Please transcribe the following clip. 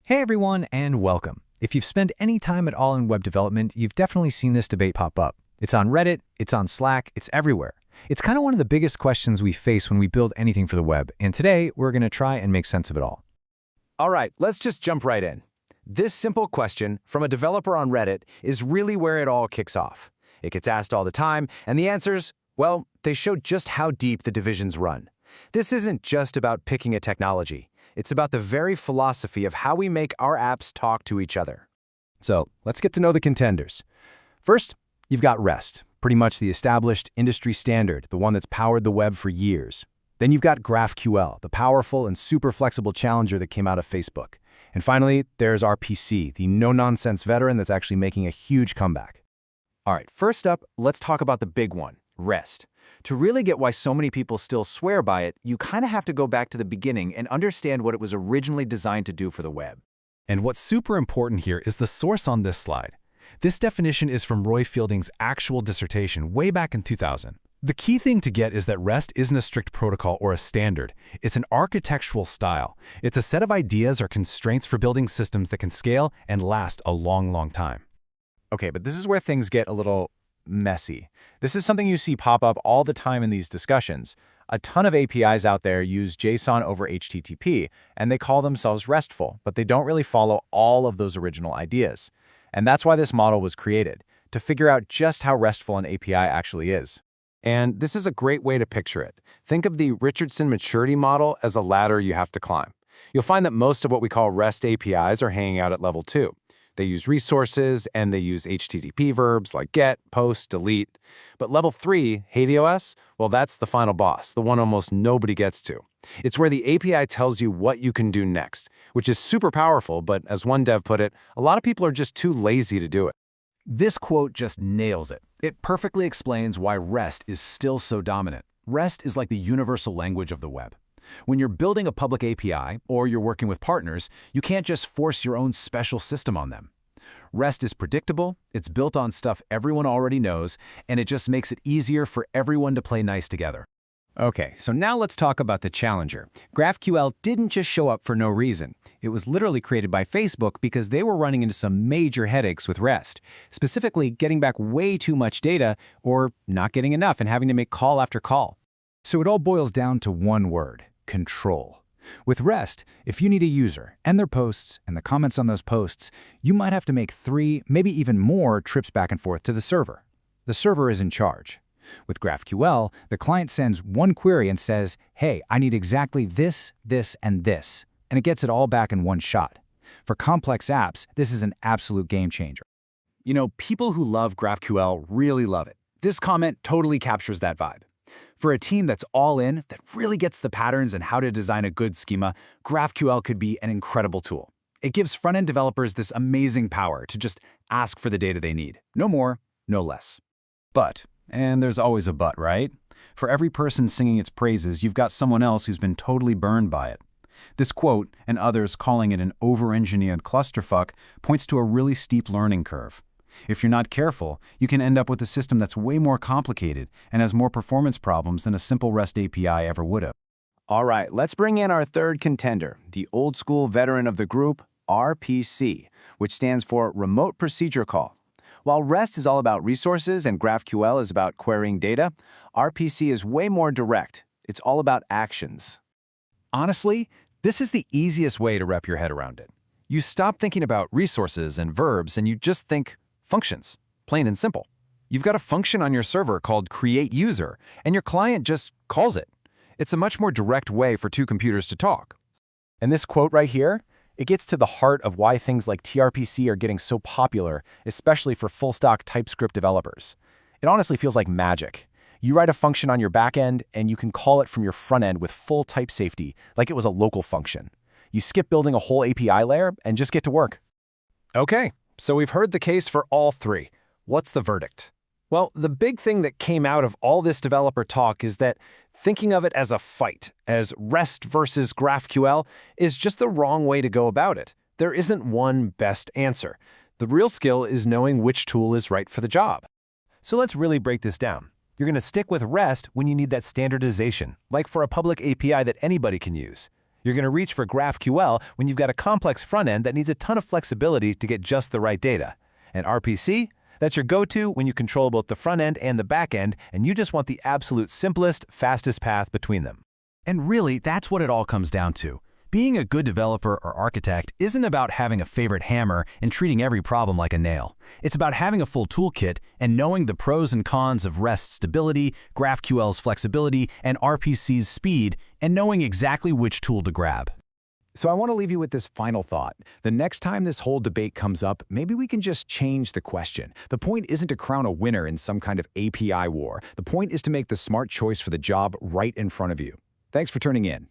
Hey everyone, and welcome. If you've spent any time at all in web development, you've definitely seen this debate pop up. It's on Reddit, it's on Slack, it's everywhere. It's kind of one of the biggest questions we face when we build anything for the web, and today we're going to try and make sense of it all. All right, let's just jump right in. This simple question from a developer on Reddit is really where it all kicks off. It gets asked all the time, and the answers, well, they show just how deep the divisions run. This isn't just about picking a technology. It's about the very philosophy of how we make our apps talk to each other. So let's get to know the contenders. First, you've got REST, pretty much the established industry standard, the one that's powered the web for years. Then you've got GraphQL, the powerful and super flexible challenger that came out of Facebook. And finally, there's RPC, the no-nonsense veteran that's actually making a huge comeback. All right, first up, let's talk about the big one, REST. To really get why so many people still swear by it, you kind of have to go back to the beginning and understand what it was originally designed to do for the web. And what's super important here is the source on this slide. This definition is from Roy Fielding's actual dissertation way back in 2000. The key thing to get is that REST isn't a strict protocol or a standard. It's an architectural style. It's a set of ideas or constraints for building systems that can scale and last a long, long time. Okay, but this is where things get a little messy. This is something you see pop up all the time in these discussions. A ton of APIs out there use JSON over HTTP, and they call themselves RESTful, but they don't really follow all of those original ideas. And that's why this model was created, to figure out just how RESTful an API actually is. And this is a great way to picture it. Think of the Richardson maturity model as a ladder you have to climb. You'll find that most of what we call REST APIs are hanging out at level 2. They use resources, and they use HTTP verbs like get, post, delete. But level 3, HATEOS, well, that's the final boss, the one almost nobody gets to. It's where the API tells you what you can do next, which is super powerful, but as one dev put it, a lot of people are just too lazy to do it. This quote just nails it. It perfectly explains why REST is still so dominant. REST is like the universal language of the web. When you're building a public API or you're working with partners, you can't just force your own special system on them. REST is predictable, it's built on stuff everyone already knows, and it just makes it easier for everyone to play nice together. Okay, so now let's talk about the challenger. GraphQL didn't just show up for no reason. It was literally created by Facebook because they were running into some major headaches with REST, specifically getting back way too much data or not getting enough and having to make call after call. So it all boils down to one word: control. With REST, if you need a user and their posts and the comments on those posts, you might have to make 3, maybe even more trips back and forth to the server. The server is in charge. With GraphQL, the client sends one query and says, hey, I need exactly this, this, and this, and it gets it all back in one shot. For complex apps, this is an absolute game changer. You know, people who love GraphQL really love it. This comment totally captures that vibe. For a team that's all in, that really gets the patterns and how to design a good schema, GraphQL could be an incredible tool. It gives front-end developers this amazing power to just ask for the data they need. No more, no less. But, and there's always a but, right? For every person singing its praises, you've got someone else who's been totally burned by it. This quote, and others calling it an over-engineered clusterfuck, points to a really steep learning curve. If you're not careful, you can end up with a system that's way more complicated and has more performance problems than a simple REST API ever would have. All right, let's bring in our third contender, the old-school veteran of the group, RPC, which stands for Remote Procedure Call. While REST is all about resources and GraphQL is about querying data, RPC is way more direct. It's all about actions. Honestly, this is the easiest way to wrap your head around it. You stop thinking about resources and verbs and you just think functions, plain and simple. You've got a function on your server called createUser, and your client just calls it. It's a much more direct way for two computers to talk. And this quote right here, it gets to the heart of why things like TRPC are getting so popular, especially for full-stack TypeScript developers. It honestly feels like magic. You write a function on your backend, and you can call it from your front end with full type safety, like it was a local function. You skip building a whole API layer and just get to work. Okay, so we've heard the case for all three. What's the verdict? Well, the big thing that came out of all this developer talk is that thinking of it as a fight, as REST versus GraphQL, is just the wrong way to go about it. There isn't one best answer. The real skill is knowing which tool is right for the job. So let's really break this down. You're going to stick with REST when you need that standardization, like for a public API that anybody can use. You're going to reach for GraphQL when you've got a complex front end that needs a ton of flexibility to get just the right data. And RPC? That's your go-to when you control both the front end and the back end, and you just want the absolute simplest, fastest path between them. And really, that's what it all comes down to. Being a good developer or architect isn't about having a favorite hammer and treating every problem like a nail. It's about having a full toolkit and knowing the pros and cons of REST stability, GraphQL's flexibility, and RPC's speed, and knowing exactly which tool to grab. So I want to leave you with this final thought. The next time this whole debate comes up, maybe we can just change the question. The point isn't to crown a winner in some kind of API war. The point is to make the smart choice for the job right in front of you. Thanks for tuning in.